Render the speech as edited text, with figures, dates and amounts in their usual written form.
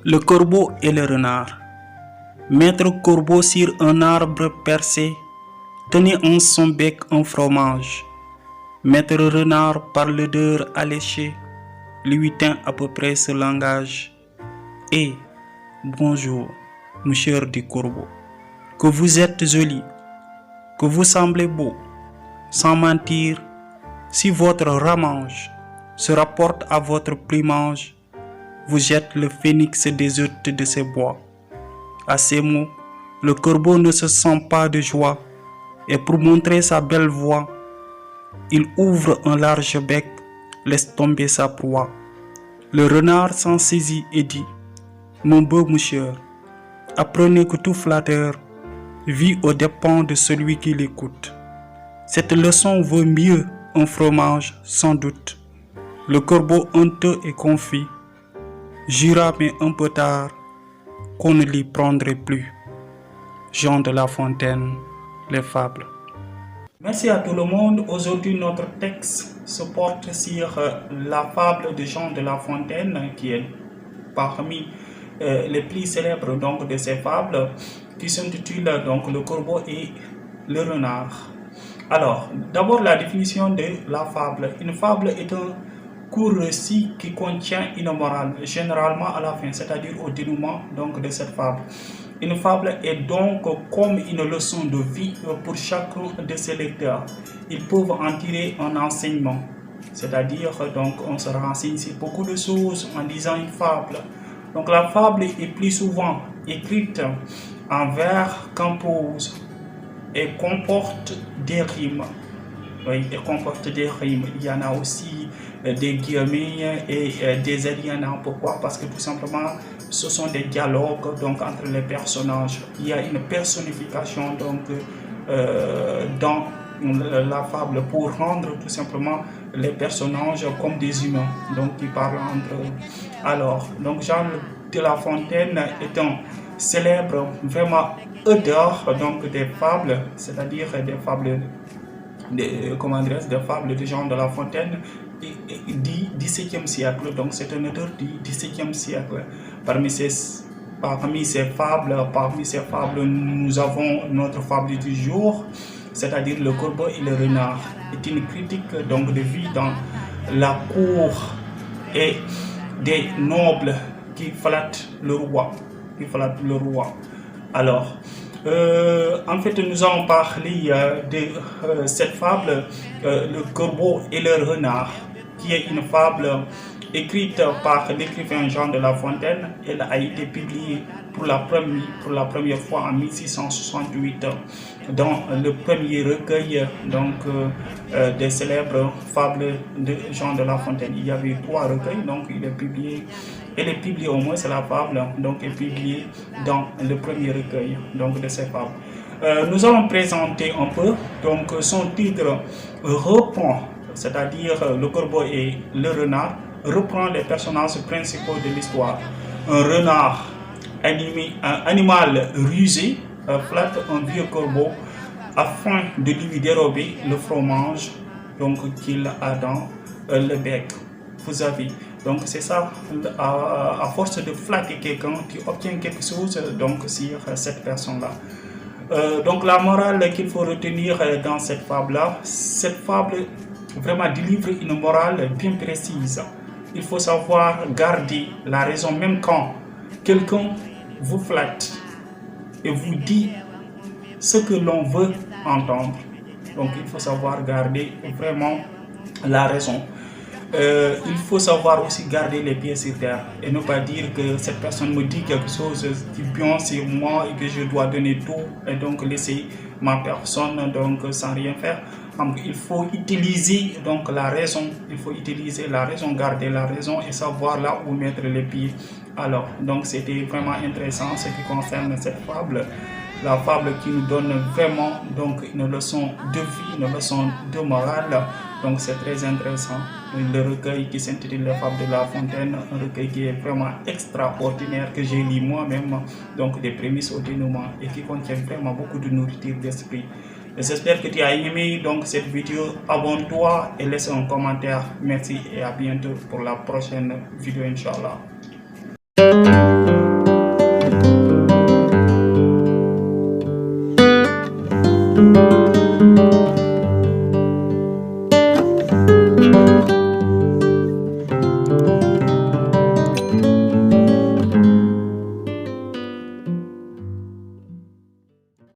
Le corbeau et le renard. Maître corbeau sur un arbre percé tenait en son bec un fromage. Maître renard, par l'odeur alléchée, lui tint à peu près ce langage. Eh, bonjour, monsieur du corbeau. Que vous êtes joli, que vous semblez beau. Sans mentir, si votre ramage se rapporte à votre plumage, vous êtes le phénix des hôtes de ces bois. À ces mots, le corbeau ne se sent pas de joie, et pour montrer sa belle voix, il ouvre un large bec, laisse tomber sa proie. Le renard s'en saisit et dit: mon beau monsieur, apprenez que tout flatteur vit aux dépens de celui qui l'écoute. Cette leçon vaut mieux un fromage, sans doute. Le corbeau honteux et confit jura, mais un peu tard, qu'on ne l'y prendrait plus. Jean de La Fontaine, les fables. Merci à tout le monde. Aujourd'hui, notre texte se porte sur la fable de Jean de La Fontaine, qui est parmi les plus célèbres donc, de ces fables, qui s'intitule donc Le corbeau et le renard. Alors, d'abord la définition de la fable. Une fable est un court récit qui contient une morale, généralement à la fin, c'est-à-dire au dénouement donc, de cette fable. Une fable est donc comme une leçon de vie pour chacun de ses lecteurs. Ils peuvent en tirer un enseignement, c'est-à-dire donc on se renseigne sur beaucoup de choses en lisant une fable. Donc la fable est plus souvent écrite en vers qu'en prose et comporte des rimes. Oui, et comporte des rimes. Il y en a aussi des guillemets et des alinéas. Pourquoi? Parce que tout simplement, ce sont des dialogues donc, entre les personnages. Il y a une personnification donc, dans la fable pour rendre tout simplement les personnages comme des humains, donc qui parlent entre eux. Alors, donc Jean de La Fontaine est un célèbre vraiment auteur donc des fables, c'est-à-dire des fables des fables de Jean de La Fontaine du XVIIe siècle. Donc c'est un auteur du XVIIe siècle. Parmi ces fables, nous avons notre fable du jour, c'est-à-dire Le corbeau et le renard. C'est une critique donc de vie dans la cour et des nobles qui flattent le roi. Alors, en fait, nous allons parler de cette fable, Le corbeau et le renard, qui est une fable écrite par l'écrivain Jean de La Fontaine. Elle a été publiée pour la première fois en 1668 dans le premier recueil donc, des célèbres fables de Jean de La Fontaine. Il y avait 3 recueils, donc elle est publiée au moins, c'est la fable, donc est publiée dans le premier recueil donc, de ces fables. Nous allons présenter un peu, donc son titre reprend, c'est-à-dire Le corbeau et le renard, reprend les personnages principaux de l'histoire. Un renard, un animal rusé, flatte un vieux corbeau afin de lui dérober le fromage qu'il a dans le bec. Vous avez, donc c'est ça, à force de flatter quelqu'un, tu obtiens quelque chose donc, sur cette personne-là. Donc la morale qu'il faut retenir dans cette fable-là, cette fable vraiment délivre une morale bien précise. Il faut savoir garder la raison même quand quelqu'un vous flatte et vous dit ce que l'on veut entendre. Donc il faut savoir garder vraiment la raison. Il faut savoir aussi garder les pieds sur terre et ne pas dire que cette personne me dit quelque chose qui bien sur moi et que je dois donner tout et donc laisser ma personne donc sans rien faire. Donc, il faut utiliser donc la raison, garder la raison et savoir là où mettre les pieds. Alors, donc c'était vraiment intéressant ce qui concerne cette fable. La fable qui nous donne vraiment donc une leçon de vie, une leçon de morale. Donc c'est très intéressant. Le recueil qui s'intitule Les fables de La Fontaine, un recueil qui est vraiment extraordinaire, que j'ai lu moi-même, donc des prémices au dénouement et qui contient vraiment beaucoup de nourriture d'esprit. J'espère que tu as aimé donc cette vidéo. Abonne-toi et laisse un commentaire. Merci et à bientôt pour la prochaine vidéo, Inch'Allah.